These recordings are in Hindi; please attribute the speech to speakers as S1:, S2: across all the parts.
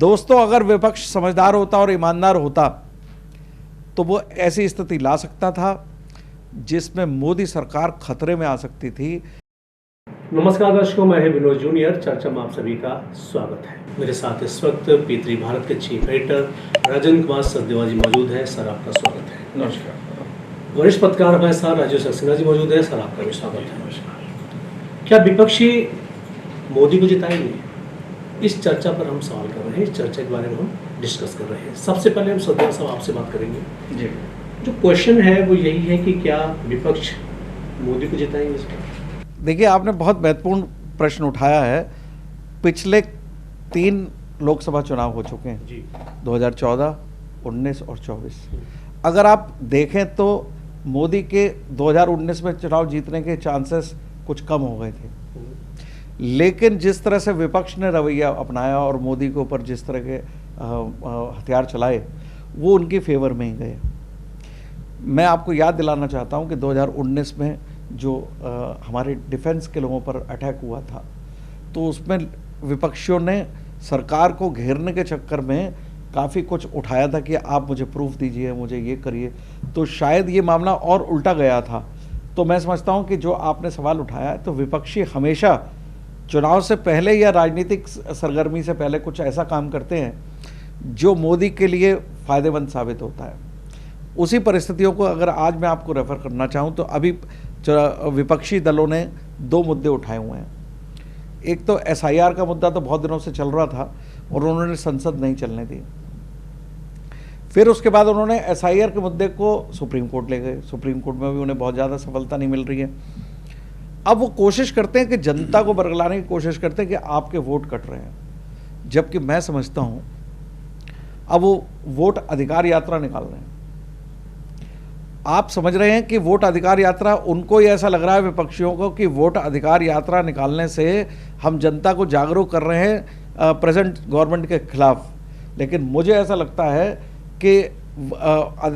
S1: दोस्तों, अगर विपक्ष समझदार होता और ईमानदार होता तो वो ऐसी स्थिति ला सकता था जिसमें मोदी सरकार खतरे में आ सकती थी।
S2: नमस्कार दर्शकों, मैं विनोद जूनियर। चर्चा में आप सभी का स्वागत है। मेरे साथ इस वक्त P3 भारत के चीफ एडिटर राजेंद्र कुमार सचदेवा जी मौजूद है। सर, आपका स्वागत है।
S3: नमस्कार।
S2: वरिष्ठ पत्रकार हमारे साथ राजीव सक्सेना जी मौजूद है। सर, आपका भी स्वागत है। नमस्कार। क्या विपक्षी मोदी को जिताएंगे? इस चर्चा पर हम सवाल कर रहे हैं, इस चर्चा के बारे में हम डिस्कस कर रहे हैं। सबसे पहले हम सचदेवा साहब आपसे बात करेंगे जी। जो क्वेश्चन है वो यही है कि क्या विपक्ष मोदी को जिताएंगे इस बार?
S1: देखिए, आपने बहुत महत्वपूर्ण प्रश्न उठाया है। पिछले 3 लोकसभा चुनाव हो चुके हैं जी, 2014, 19 और 24। अगर आप देखें तो मोदी के 2019 में चुनाव जीतने के चांसेस कुछ कम हो गए थे, लेकिन जिस तरह से विपक्ष ने रवैया अपनाया और मोदी के ऊपर जिस तरह के हथियार चलाए, वो उनके फेवर में ही गए। मैं आपको याद दिलाना चाहता हूं कि 2019 में जो हमारे डिफेंस के लोगों पर अटैक हुआ था, तो उसमें विपक्षियों ने सरकार को घेरने के चक्कर में काफ़ी कुछ उठाया था कि आप मुझे प्रूफ दीजिए, मुझे ये करिए। तो शायद ये मामला और उल्टा गया था। तो मैं समझता हूँ कि जो आपने सवाल उठाया है, तो विपक्षी हमेशा चुनाव से पहले या राजनीतिक सरगर्मी से पहले कुछ ऐसा काम करते हैं जो मोदी के लिए फ़ायदेमंद साबित होता है। उसी परिस्थितियों को अगर आज मैं आपको रेफ़र करना चाहूँ तो अभी विपक्षी दलों ने 2 मुद्दे उठाए हुए हैं। एक तो SIR का मुद्दा तो बहुत दिनों से चल रहा था और उन्होंने संसद नहीं चलने दी। फिर उसके बाद उन्होंने SIR के मुद्दे को सुप्रीम कोर्ट ले गए। सुप्रीम कोर्ट में भी उन्हें बहुत ज़्यादा सफलता नहीं मिल रही है। अब वो कोशिश करते हैं कि जनता को बरगलाने की कोशिश करते हैं कि आपके वोट कट रहे हैं, जबकि मैं समझता हूँ अब वो वोट अधिकार यात्रा निकाल रहे हैं। आप समझ रहे हैं कि वोट अधिकार यात्रा, उनको ये ऐसा लग रहा है विपक्षियों को कि वोट अधिकार यात्रा निकालने से हम जनता को जागरूक कर रहे हैं प्रेजेंट गवर्नमेंट के खिलाफ। लेकिन मुझे ऐसा लगता है कि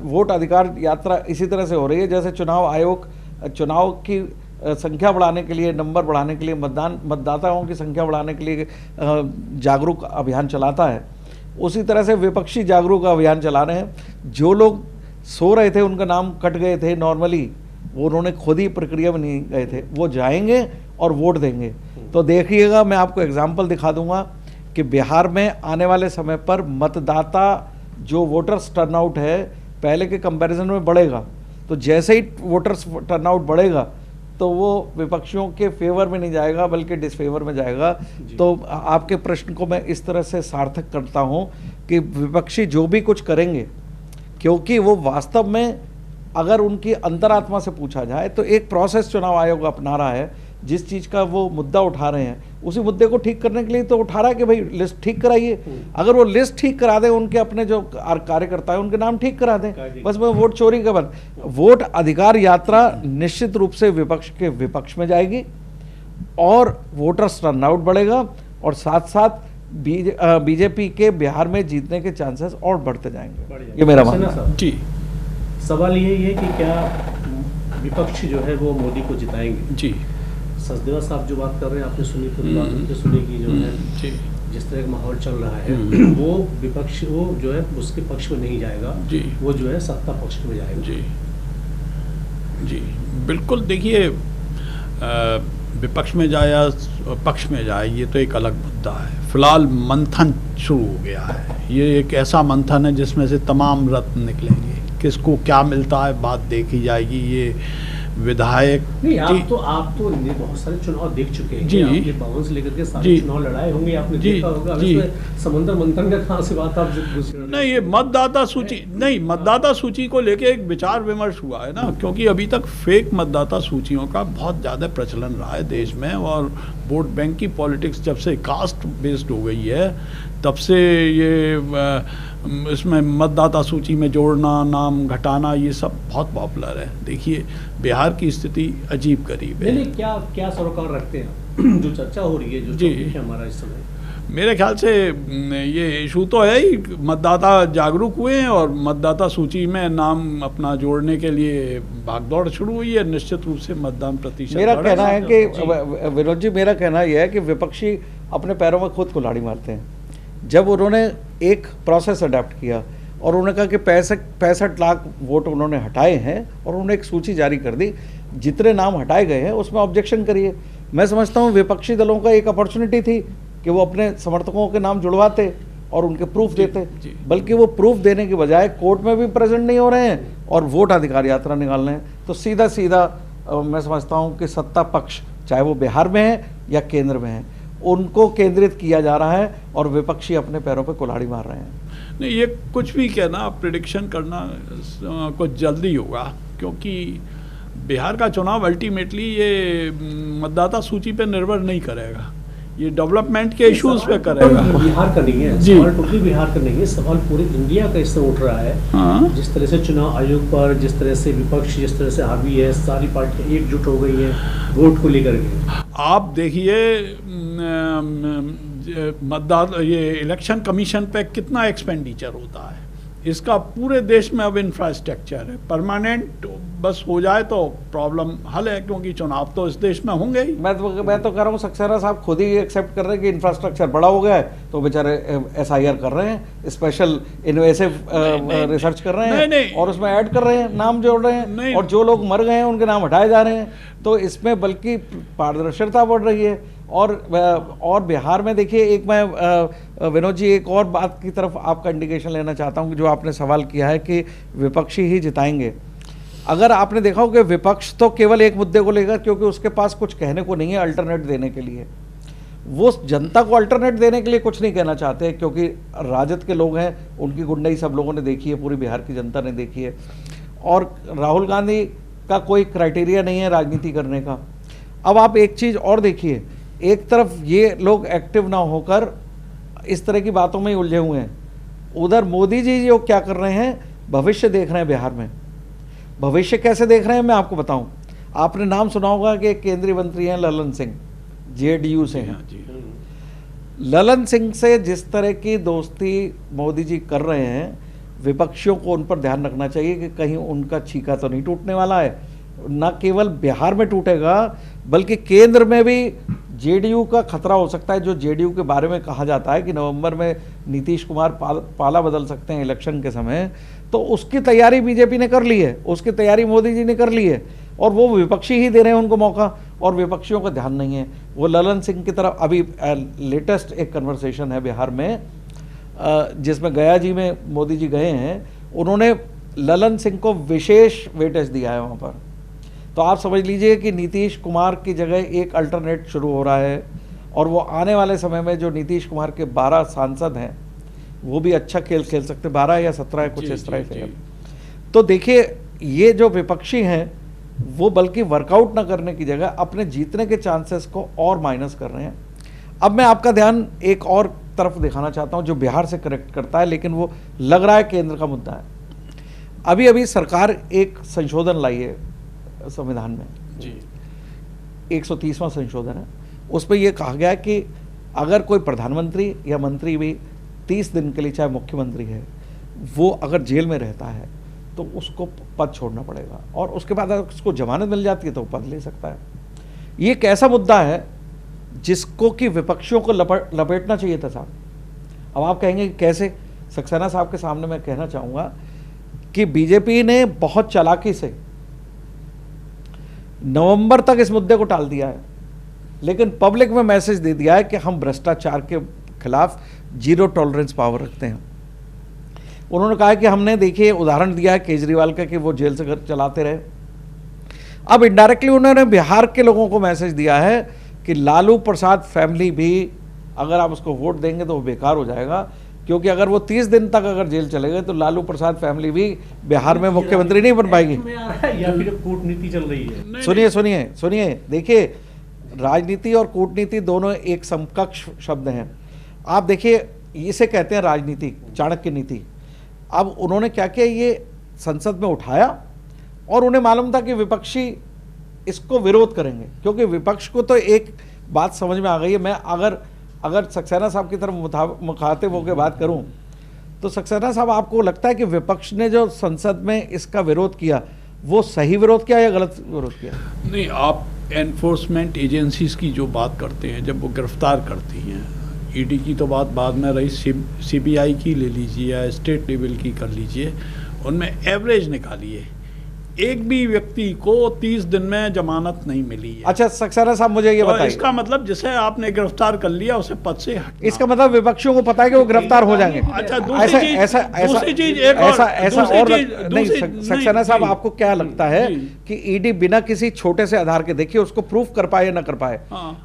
S1: वोट अधिकार यात्रा इसी तरह से हो रही है जैसे चुनाव आयोग चुनाव की संख्या बढ़ाने के लिए, नंबर बढ़ाने के लिए, मतदाताओं की संख्या बढ़ाने के लिए जागरूक अभियान चलाता है। उसी तरह से विपक्षी जागरूक अभियान चला रहे हैं। जो लोग सो रहे थे, उनका नाम कट गए थे नॉर्मली, वो उन्होंने खुद ही प्रक्रिया में नहीं गए थे, वो जाएंगे और वोट देंगे। तो देखिएगा, मैं आपको एग्जाम्पल दिखा दूंगा कि बिहार में आने वाले समय पर मतदाता जो वोटर्स टर्नआउट है पहले के कंपैरिजन में बढ़ेगा। तो जैसे ही वोटर्स टर्नआउट बढ़ेगा तो वो विपक्षियों के फेवर में नहीं जाएगा बल्कि डिसफेवर में जाएगा। तो आपके प्रश्न को मैं इस तरह से सार्थक करता हूँ कि विपक्षी जो भी कुछ करेंगे, क्योंकि वो वास्तव में अगर उनकी अंतरात्मा से पूछा जाए तो एक प्रोसेस चुनाव आयोग अपना रहा है। जिस चीज़ का वो मुद्दा उठा रहे हैं उसी मुद्दे को ठीक करने के लिए तो उठा रहा है कि भाई लिस्ट ठीक कराइए। अगर वो लिस्ट ठीक करा दें, उनके अपने जो कार्यकर्ता है उनके नाम ठीक करा दें, बस मैं वोट चोरी का बंद। वोट अधिकार यात्रा निश्चित रूप से विपक्ष के विपक्ष में जाएगी और वोटर्स टर्नआउट बढ़ेगा और साथ साथ बीजेपी के बिहार में जीतने के चांसेस और बढ़ते जाएंगे। ये मेरा मानना है
S2: जी। सवाल यही है कि क्या विपक्ष जो है वो मोदी को जिताएंगे? जी। सचदेवा साहब जो बात कर रहे हैं आपने सुनी, पूरी बात उनकी सुनी कि जो है जी, जिस तरह का माहौल चल रहा है वो विपक्ष वो जो है उसके पक्ष में नहीं जाएगा जी, वो जो है सत्ता पक्ष में जाएगा। जी
S3: जी बिल्कुल। देखिए, विपक्ष में जाए या पक्ष में जाए ये तो एक अलग मुद्दा है। फिलहाल मंथन शुरू हो गया है। ये एक ऐसा मंथन है जिसमें से तमाम रत्न निकलेंगे। किसको क्या मिलता है बात देखी जाएगी। ये विधायक
S2: नहीं, आप तो बहुत सारे चुनाव देख चुके हैं जी, आपने 52 से लेकर के सारे चुनाव लड़ाए होंगे, आपने देखा होगा। समंदर मंथन का कहाँ से बात आप
S3: नहीं, ये मतदाता सूची नहीं, मतदाता सूची को लेके एक विचार विमर्श हुआ है ना, क्योंकि अभी तक फेक मतदाता सूचियों का बहुत ज़्यादा प्रचलन रहा है देश में। और वोट बैंक की पॉलिटिक्स जब से कास्ट बेस्ड हो गई है तब से ये इसमें मतदाता सूची में जोड़ना, नाम घटाना, ये सब बहुत पॉपुलर है। देखिए, बिहार की स्थिति अजीब गरीब है।
S2: नहीं, क्या सरोकार रखते हैं जो चर्चा हो रही है, जो जी है हमारा इस समय?
S3: मेरे ख्याल से ये इशू तो है ही, मतदाता जागरूक हुए हैं और मतदाता सूची में नाम अपना जोड़ने के लिए भागदौड़ शुरू हुई है। निश्चित रूप से मतदान प्रतिशत
S1: मेरा कहना है कि विनोद जी, मेरा कहना यह है कि विपक्षी अपने पैरों में खुद कुल्हाड़ी मारते हैं। जब उन्होंने एक प्रोसेस अडेप्ट किया और उन्होंने कहा कि 65 लाख वोट उन्होंने हटाए हैं और उन्होंने एक सूची जारी कर दी, जितने नाम हटाए गए हैं उसमें ऑब्जेक्शन करिए। मैं समझता हूँ विपक्षी दलों का एक अपॉर्चुनिटी थी कि वो अपने समर्थकों के नाम जुड़वाते और उनके प्रूफ देते, बल्कि वो प्रूफ देने के बजाय कोर्ट में भी प्रेजेंट नहीं हो रहे हैं और वोट अधिकार यात्रा निकाल रहे हैं। तो सीधा सीधा मैं समझता हूँ कि सत्ता पक्ष, चाहे वो बिहार में है या केंद्र में है, उनको केंद्रित किया जा रहा है और विपक्षी अपने पैरों पे कुल्हाड़ी मार रहे हैं।
S3: नहीं, ये कुछ भी कहना, प्रिडिक्शन करना कुछ जल्दी होगा, क्योंकि बिहार का चुनाव अल्टीमेटली ये मतदाता सूची पे निर्भर नहीं करेगा, ये डेवलपमेंट के इश्यूज पे करेगा।
S2: बिहार का नहीं है सवाल, टोटली बिहार का नहीं है सवाल, पूरे इंडिया का इससे उठ रहा है।
S3: हाँ?
S2: जिस तरह से चुनाव आयोग पर, जिस तरह से विपक्ष जिस तरह से हावी है, सारी पार्टियां एकजुट हो गई हैं वोट को लेकर के।
S3: आप देखिए मतदाता, ये इलेक्शन कमीशन पे कितना एक्सपेंडिचर होता है, इसका पूरे देश में अब इंफ्रास्ट्रक्चर है, परमानेंट बस हो जाए तो प्रॉब्लम हल है, क्योंकि चुनाव तो इस देश में होंगे ही।
S1: मैं तो कह रहा हूँ सक्सेना साहब खुद ही एक्सेप्ट कर रहे हैं कि इंफ्रास्ट्रक्चर बड़ा हो गया है, तो बेचारे SIR कर रहे हैं, स्पेशल इन्वेसिव रिसर्च कर रहे हैं,
S3: नहीं,
S1: और उसमें ऐड कर रहे हैं, नाम जोड़ रहे हैं, और जो लोग मर गए हैं उनके नाम हटाए जा रहे हैं। तो इसमें बल्कि पारदर्शिता बढ़ रही है। और बिहार में देखिए, एक मैं विनोद जी एक और बात की तरफ आपका इंडिकेशन लेना चाहता हूं कि जो आपने सवाल किया है कि विपक्षी ही जिताएंगे। अगर आपने देखा हो कि विपक्ष तो केवल एक मुद्दे को लेकर, क्योंकि उसके पास कुछ कहने को नहीं है अल्टरनेट देने के लिए, वो जनता को अल्टरनेट देने के लिए कुछ नहीं कहना चाहते, क्योंकि राजद के लोग हैं, उनकी गुंडाई सब लोगों ने देखी है, पूरी बिहार की जनता ने देखी है, और राहुल गांधी का कोई क्राइटेरिया नहीं है राजनीति करने का। अब आप एक चीज़ और देखिए, एक तरफ ये लोग एक्टिव ना होकर इस तरह की बातों में ही उलझे हुए हैं, उधर मोदी जी जो क्या कर रहे हैं, भविष्य देख रहे हैं बिहार में। भविष्य कैसे देख रहे हैं मैं आपको बताऊं। आपने नाम सुना होगा कि केंद्रीय मंत्री हैं ललन सिंह, JDU से हैं। ललन सिंह से जिस तरह की दोस्ती मोदी जी कर रहे हैं, विपक्षियों को उन पर ध्यान रखना चाहिए कि कहीं उनका छीका तो नहीं टूटने वाला है। न केवल बिहार में टूटेगा बल्कि केंद्र में भी JDU का खतरा हो सकता है। जो JDU के बारे में कहा जाता है कि नवंबर में नीतीश कुमार पाला बदल सकते हैं इलेक्शन के समय, तो उसकी तैयारी बीजेपी ने कर ली है, उसकी तैयारी मोदी जी ने कर ली है, और वो विपक्षी ही दे रहे हैं उनको मौका, और विपक्षियों का ध्यान नहीं है। वो ललन सिंह की तरफ अभी लेटेस्ट एक कन्वर्सेशन है बिहार में, जिसमें गया जी में मोदी जी गए हैं, उन्होंने ललन सिंह को विशेष वेटेज दिया है वहाँ पर। तो आप समझ लीजिए कि नीतीश कुमार की जगह एक अल्टरनेट शुरू हो रहा है, और वो आने वाले समय में जो नीतीश कुमार के 12 सांसद हैं वो भी अच्छा खेल खेल सकते, 12 या 17 कुछ इस तरह के। तो देखिए, ये जो विपक्षी हैं वो बल्कि वर्कआउट ना करने की जगह अपने जीतने के चांसेस को और माइनस कर रहे हैं। अब मैं आपका ध्यान एक और तरफ दिखाना चाहता हूं जो बिहार से कनेक्ट करता है, लेकिन वो लग रहा है केंद्र का मुद्दा है। अभी अभी सरकार एक संशोधन लाई है संविधान में जी, 130वां संशोधन है। उसमें यह कहा गया है कि अगर कोई प्रधानमंत्री या मंत्री भी 30 दिन के लिए, चाहे मुख्यमंत्री है, वो अगर जेल में रहता है तो उसको पद छोड़ना पड़ेगा, और उसके बाद अगर उसको जमानत मिल जाती है तो वो पद ले सकता है। ये एक ऐसा मुद्दा है जिसको कि विपक्षियों को लपेटना चाहिए था साहब। अब आप कहेंगे कि कैसे? सक्सेना साहब के सामने मैं कहना चाहूँगा कि बीजेपी ने बहुत चालाकी से नवंबर तक इस मुद्दे को टाल दिया है, लेकिन पब्लिक में मैसेज दे दिया है कि हम भ्रष्टाचार के खिलाफ जीरो टॉलरेंस पावर रखते हैं। उन्होंने कहा कि हमने, देखिए, उदाहरण दिया है केजरीवाल का कि वो जेल से घर चलाते रहे। अब इनडायरेक्टली उन्होंने बिहार के लोगों को मैसेज दिया है कि लालू प्रसाद फैमिली भी अगर आप उसको वोट देंगे तो वो बेकार हो जाएगा, क्योंकि अगर वो 30 दिन तक अगर जेल चले गए तो लालू प्रसाद फैमिली भी बिहार में मुख्यमंत्री नहीं बन पाएगी।
S2: या फिर कूटनीति चल रही है।
S1: सुनिए, देखिए, राजनीति और कूटनीति दोनों एक समकक्ष शब्द हैं। आप देखिए, इसे कहते हैं राजनीति, चाणक्य नीति। अब उन्होंने क्या किया, ये संसद में उठाया, और उन्हें मालूम था कि विपक्षी इसको विरोध करेंगे, क्योंकि विपक्ष को तो एक बात समझ में आ गई है। मैं अगर सक्सेना साहब की तरफ मुखातिब होकर बात करूं, तो सक्सेना साहब, आपको लगता है कि विपक्ष ने जो संसद में इसका विरोध किया वो सही विरोध किया या गलत विरोध किया?
S3: नहीं, आप एनफोर्समेंट एजेंसीज की जो बात करते हैं, जब वो गिरफ्तार करती हैं ईडी की तो बात बाद में रही, सीबीआई की ले लीजिए या स्टेट लेवल की कर लीजिए, उनमें एवरेज निकालिए, एक भी व्यक्ति को 30 दिन में जमानत नहीं मिली है।
S1: अच्छा सक्सेना साहब मुझे ये
S3: तो
S1: बताइए,
S3: इसका मतलब जिसे आपने गिरफ्तार कर लिया उसे पद से हटना।
S1: इसका मतलब विपक्षियों को पता है कि वो गिरफ्तार हो जाएंगे।
S3: अच्छा दूसरी चीज,
S1: ऐसा और नहीं सक्सेना साहब, आपको क्या लगता है कि ईडी बिना किसी छोटे से आधार के, देखिए उसको प्रूफ कर पाए या ना कर पाए,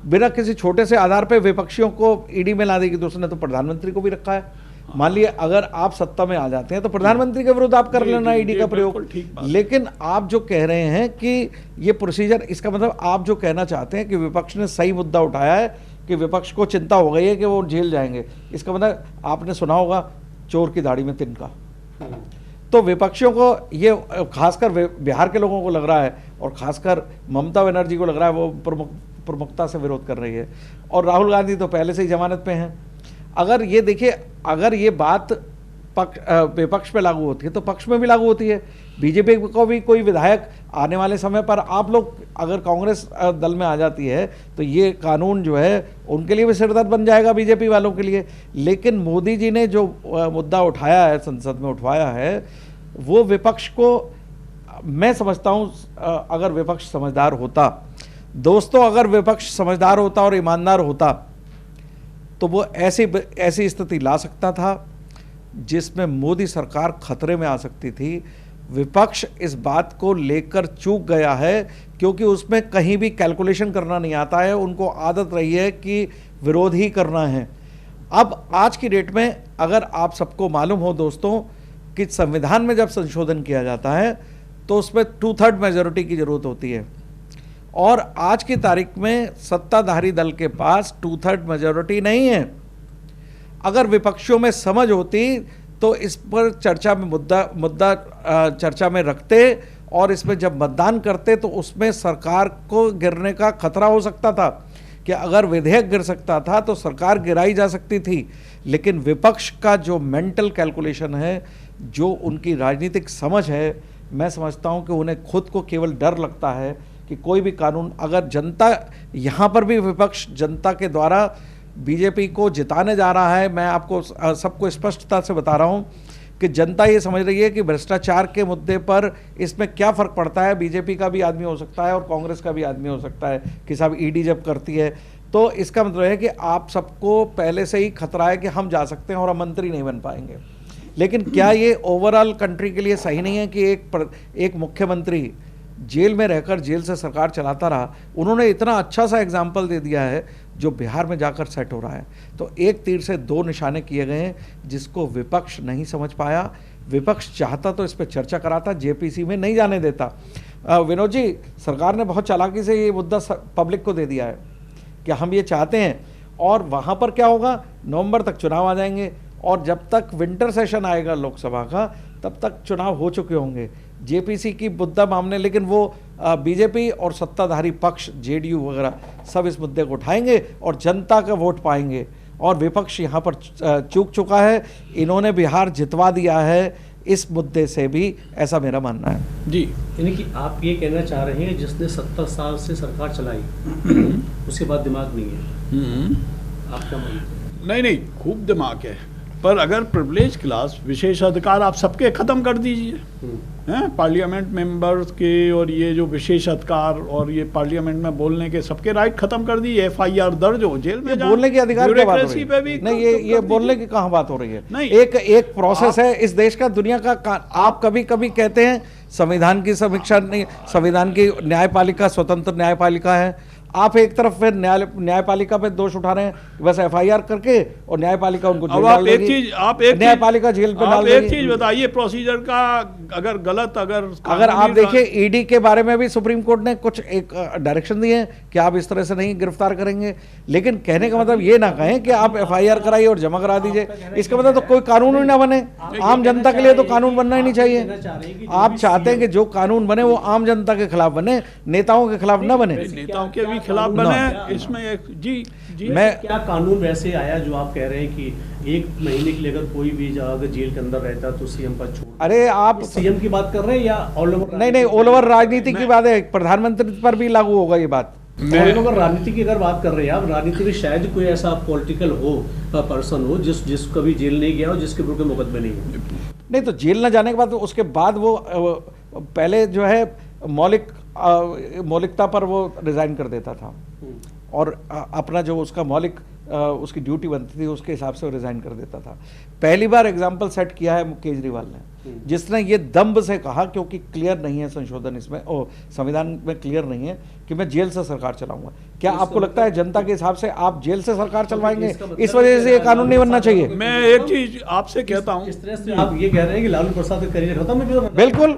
S1: बिना किसी छोटे से आधार पे विपक्षियों को ईडी में ला देगी? तो उसने तो प्रधानमंत्री को भी रखा है। मान लिया अगर आप सत्ता में आ जाते हैं तो प्रधानमंत्री के विरुद्ध आप कर लेना ईडी का प्रयोग। लेकिन आप जो कह रहे हैं कि ये प्रोसीजर, इसका मतलब आप जो कहना चाहते हैं कि विपक्ष ने सही मुद्दा उठाया है कि विपक्ष को चिंता हो गई है कि वो जेल जाएंगे। इसका मतलब आपने सुना होगा चोर की दाढ़ी में तिनका। तो विपक्षियों को ये, खासकर बिहार के लोगों को लग रहा है और खासकर ममता बनर्जी को लग रहा है वो प्रमुखता से विरोध कर रही है, और राहुल गांधी तो पहले से ही जमानत पे हैं। अगर ये देखिए, अगर ये बात विपक्ष पे लागू होती है तो पक्ष में भी लागू होती है। बीजेपी को भी कोई विधायक आने वाले समय पर, आप लोग अगर कांग्रेस दल में आ जाती है तो ये कानून जो है उनके लिए भी सिरदर्द बन जाएगा, बीजेपी वालों के लिए। लेकिन मोदी जी ने जो मुद्दा उठाया है, संसद में उठवाया है, वो विपक्ष को, मैं समझता हूँ अगर विपक्ष समझदार होता, दोस्तों अगर विपक्ष समझदार होता और ईमानदार होता तो वो ऐसी स्थिति ला सकता था जिसमें मोदी सरकार खतरे में आ सकती थी। विपक्ष इस बात को लेकर चूक गया है क्योंकि उसमें कहीं भी कैलकुलेशन करना नहीं आता है, उनको आदत रही है कि विरोध ही करना है। अब आज की डेट में अगर आप सबको मालूम हो दोस्तों कि संविधान में जब संशोधन किया जाता है तो उसमें 2/3 मेजॉरिटी की जरूरत होती है, और आज की तारीख में सत्ताधारी दल के पास 2/3 मेजॉरिटी नहीं है। अगर विपक्षियों में समझ होती तो इस पर चर्चा में मुद्दा चर्चा में रखते और इसमें जब मतदान करते तो उसमें सरकार को गिरने का खतरा हो सकता था कि अगर विधेयक गिर सकता था तो सरकार गिराई जा सकती थी। लेकिन विपक्ष का जो मेंटल कैलकुलेशन है, जो उनकी राजनीतिक समझ है, मैं समझता हूं कि उन्हें खुद को केवल डर लगता है कि कोई भी कानून, अगर जनता, यहाँ पर भी विपक्ष जनता के द्वारा बीजेपी को जिताने जा रहा है। मैं आपको सबको स्पष्टता से बता रहा हूँ कि जनता ये समझ रही है कि भ्रष्टाचार के मुद्दे पर इसमें क्या फ़र्क पड़ता है, बीजेपी का भी आदमी हो सकता है और कांग्रेस का भी आदमी हो सकता है कि साहब ईडी जब करती है तो इसका मतलब है कि आप सबको पहले से ही खतरा है कि हम जा सकते हैं और हम मंत्री नहीं बन पाएंगे। लेकिन क्या ये ओवरऑल कंट्री के लिए सही नहीं है कि एक मुख्यमंत्री जेल में रहकर जेल से सरकार चलाता रहा? उन्होंने इतना अच्छा सा एग्जाम्पल दे दिया है जो बिहार में जाकर सेट हो रहा है। तो एक तीर से दो निशाने किए गए हैं जिसको विपक्ष नहीं समझ पाया। विपक्ष चाहता तो इस पर चर्चा कराता, जेपीसी में नहीं जाने देता। विनोद जी, सरकार ने बहुत चालाकी से ये मुद्दा पब्लिक को दे दिया है कि हम ये चाहते हैं, और वहाँ पर क्या होगा, नवंबर तक चुनाव आ जाएंगे और जब तक विंटर सेशन आएगा लोकसभा का तब तक चुनाव हो चुके होंगे। जेपीसी की मुद्दा मामले, लेकिन वो बीजेपी और सत्ताधारी पक्ष जेडीयू वगैरह सब इस मुद्दे को उठाएंगे और जनता का वोट पाएंगे, और विपक्ष यहाँ पर चूक चुका है। इन्होंने बिहार जितवा दिया है इस मुद्दे से भी, ऐसा मेरा मानना है।
S2: जी, यानी कि आप ये कहना चाह रहे हैं जिसने 70 साल से सरकार चलाई उसके बाद दिमाग नहीं है, आप क्या मानते हैं?
S3: नहीं, खूब दिमाग है, पर अगर प्रिविलेज क्लास, विशेष अधिकार आप सबके खत्म कर दीजिए हैं, पार्लियामेंट मेंबर्स के, और ये जो विशेष अधिकार और ये पार्लियामेंट में बोलने के सबके राइट खत्म कर दिए, FIR दर्ज हो, जेल में
S1: बोलने के अधिकार की बात हो रही है। नहीं, ये बोलने की कहाँ बात हो रही है? नहीं, एक प्रोसेस है इस देश का, दुनिया का। आप कभी कभी कहते हैं संविधान की समीक्षा नहीं, संविधान की न्यायपालिका स्वतंत्र न्यायपालिका है, आप एक तरफ फिर न्यायपालिका पे दोष उठा रहे हैं बस FIR करके, और न्यायपालिका उनको जेल डाल देगी, न्यायपालिका जेल पे डाल देगी।
S3: एक चीज बताइए, प्रोसीजर का अगर गलत, अगर
S1: आप देखिए ईडी के बारे में भी सुप्रीम कोर्ट ने कुछ एक डायरेक्शन दिए हैं कि आप इस तरह से नहीं गिरफ्तार करेंगे, लेकिन कहने का मतलब ये ना कहें कि आप FIR कराइए और जमा करा दीजिए। इसका मतलब तो कोई कानून ही ना बने। आम जनता के लिए तो कानून बनना ही नहीं चाहिए। आप चाहते हैं कि जो कानून बने वो आम जनता के खिलाफ बने, नेताओं के खिलाफ ना बने।
S3: नेताओं के भी खिलाफ बने इसमें। जी,
S2: मैं क्या कानून वैसे आया जो आप कह रहे हैं कि 1 महीने के लिए अगर कोई भी अगर जेल के अंदर रहता तो सीएम पद छोड़?
S1: अरे आप
S2: सीएम की बात कर रहे हैं या ऑल ओवर?
S1: नहीं, ऑल ओवर राजनीति की बात है, प्रधानमंत्री पर भी लागू होगा ये बात।
S2: और इन लोग राजनीति की अगर बात कर रहे हैं आप, राजनीति में शायद कोई ऐसा पॉलिटिकल हो पर्सन हो जिस कभी जेल नहीं गया हो, जिसके ऊपर कोई मुकदमे नहीं हो।
S1: नहीं तो जेल न जाने के बाद उसके बाद वो पहले जो है मौलिकता पर वो रिजाइन कर देता था और अपना जो उसका मौलिक उसकी ड्यूटी बनती थी उसके हिसाब से वो रिजाइन कर देता था। पहली बार एग्जाम्पल सेट किया है केजरीवाल ने, जिसने ये दम्भ से कहा, क्योंकि क्लियर नहीं है संशोधन इसमें, संविधान में क्लियर नहीं है कि मैं जेल से सरकार चलाऊंगा। क्या आपको लगता है जनता के हिसाब से आप जेल से सरकार चलवाएंगे? इस वजह से ये कानून नहीं बनना चाहिए।
S3: मैं एक चीज आपसे कहता हूं,
S2: इस तरह से आप ये कह रहे हैं कि लालू प्रसाद का करियर खत्म है,
S1: बिल्कुल।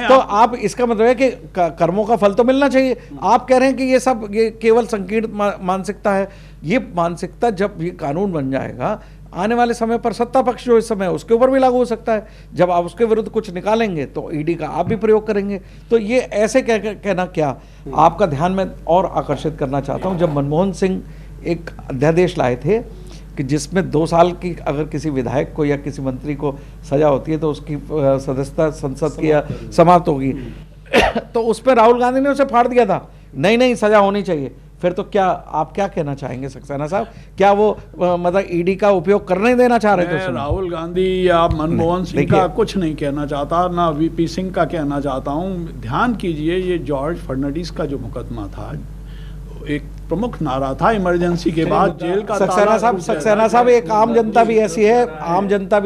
S1: तो आप इसका मतलब है कि कर्मों का फल तो मिलना चाहिए। आप कह रहे हैं कि ये सब ये केवल संकीर्ण मानसिकता है। ये मानसिकता जब ये कानून बन जाएगा आने वाले समय पर सत्ता पक्ष जो इस समय उसके ऊपर भी लागू हो सकता है। जब आप उसके विरुद्ध कुछ निकालेंगे तो ईडी का आप भी प्रयोग करेंगे। तो ये ऐसे कहना क्या, आपका ध्यान में और आकर्षित करना चाहता हूं, जब मनमोहन सिंह एक अध्यादेश लाए थे कि जिसमें 2 साल की अगर किसी विधायक को या किसी मंत्री को सजा होती है तो उसकी सदस्यता संसद की समाप्त होगी, तो उस पर राहुल गांधी ने उसे फाड़ दिया था, नहीं सजा होनी चाहिए। फिर तो क्या आप क्या कहना चाहेंगे सक्सेना साहब, क्या वो मतलब ईडी का उपयोग करने देना चाह रहे थे?
S3: मैं राहुल गांधी या मनमोहन सिंह का कुछ नहीं कहना चाहता, ना वीपी सिंह का कहना चाहता हूं। ध्यान कीजिए, ये जॉर्ज फर्नांडिस का जो मुकदमा था, एक प्रमुख नारा था इमरजेंसी के बाद जेल का।
S1: सक्सेना साहब एक आम जनता भी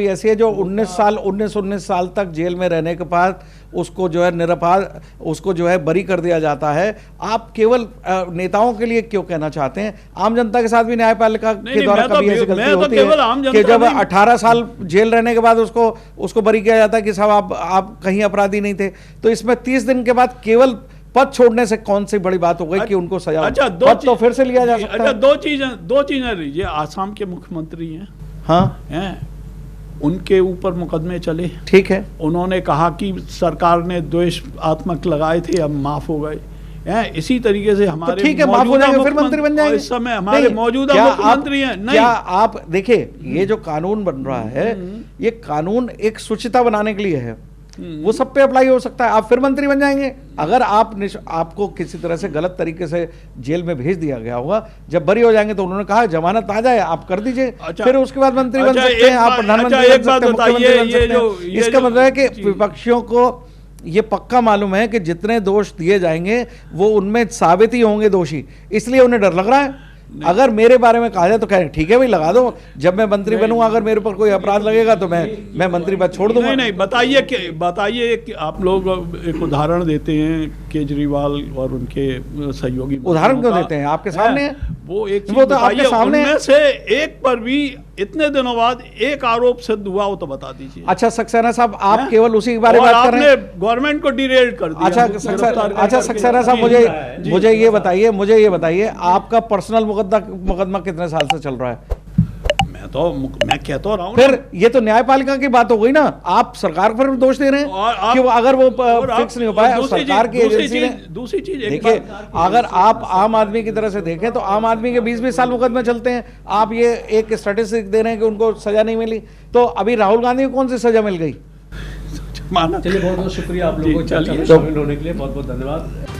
S1: ऐसी है जो 19 साल तक जेल में रहने के बाद उसको जो है निरपराध, उसको जो है बरी कर दिया जाता है। आप केवल नेताओं के लिए क्यों कहना चाहते हैं? आम जनता के साथ भी न्यायपालिका के द्वारा कभी ऐसी गलती होती है कि जब 18 साल जेल रहने के बाद उसको बरी किया जाता है कि साहब आप कहीं अपराधी नहीं थे। तो इसमें 30 दिन के बाद केवल पद छोड़ने से कौन सी बड़ी बात हो गई कि उनको सजा?
S3: अच्छा,
S1: पद तो फिर से लिया जा सकता है।
S3: दो चीजें लीजिए। आसाम के मुख्यमंत्री हैं,
S1: हाँ
S3: हैं, उनके ऊपर मुकदमे चले,
S1: ठीक है।
S3: उन्होंने कहा कि सरकार ने द्वेषात्मक लगाए थे, अब माफ हो गए। इसी तरीके से हमारे
S1: तो ठीक है, माफ हो जाएंगे, फिर मंत्री बन जाएंगे।
S3: इस समय हमारे मौजूदा मुख्यमंत्री हैं।
S1: क्या आप देखिए, ये जो कानून बन रहा है, ये कानून एक शुचिता बनाने के लिए है, वो सब पे अप्लाई हो सकता है। आप फिर मंत्री बन जाएंगे। अगर आपको किसी तरह से गलत तरीके से जेल में भेज दिया गया होगा, जब बरी हो जाएंगे तो उन्होंने कहा जमानत आ जाए आप कर दीजिए।
S3: अच्छा,
S1: फिर उसके बाद मंत्री बन सकते हैं, आप प्रधानमंत्री बन सकते हैं, मुख्यमंत्री बन सकते हैं। इसका मतलब है कि विपक्षियों को ये पक्का मालूम है कि जितने दोष दिए जाएंगे वो उनमें साबित ही होंगे दोषी, इसलिए उन्हें डर लग रहा है। अगर मेरे बारे में कहा जाए तो कहें ठीक है भाई लगा दो, जब मैं मंत्री बनूंगा अगर मेरे ऊपर कोई अपराध लगेगा तो मैं मंत्री पद छोड़ दूंगा।
S3: नहीं, बताइए कि आप लोग एक उदाहरण देते हैं केजरीवाल और उनके सहयोगी।
S1: उदाहरण क्यों देते हैं? आपके सामने है
S3: वो
S1: तो आपके सामने
S3: उनमें से एक पर भी इतने दिनों बाद एक आरोप सिद्ध हुआ हो तो बता दीजिए।
S1: अच्छा सक्सेना साहब, आप केवल उसी के बारे में बात कर रहे हैं,
S3: गवर्नमेंट को डिरेल कर दिया।
S1: अच्छा सक्सेना साहब, मुझे ये बताइए आपका पर्सनल मुकदमा कितने साल से चल रहा है?
S3: मैं कहता रहा हूं।
S1: फिर ये तो न्यायपालिका की बात हो गई ना, आप सरकार पर दोष दे रहे हैं कि अगर वो फिक्स नहीं हो पाया सरकार की एजेंसी ने।
S3: दूसरी चीज
S1: देखिए, अगर आप आम आदमी की तरह से देखें तो आम आदमी के 20-20 साल मुकदमे चलते हैं। आप ये एक स्टैटिस्टिक दे रहे हैं कि उनको सजा नहीं मिली, तो अभी राहुल गांधी को कौन सी सजा मिल गई?
S2: चलिए, बहुत बहुत शुक्रिया आप लोगों को चर्चा में शामिल होने के लिए, बहुत बहुत धन्यवाद।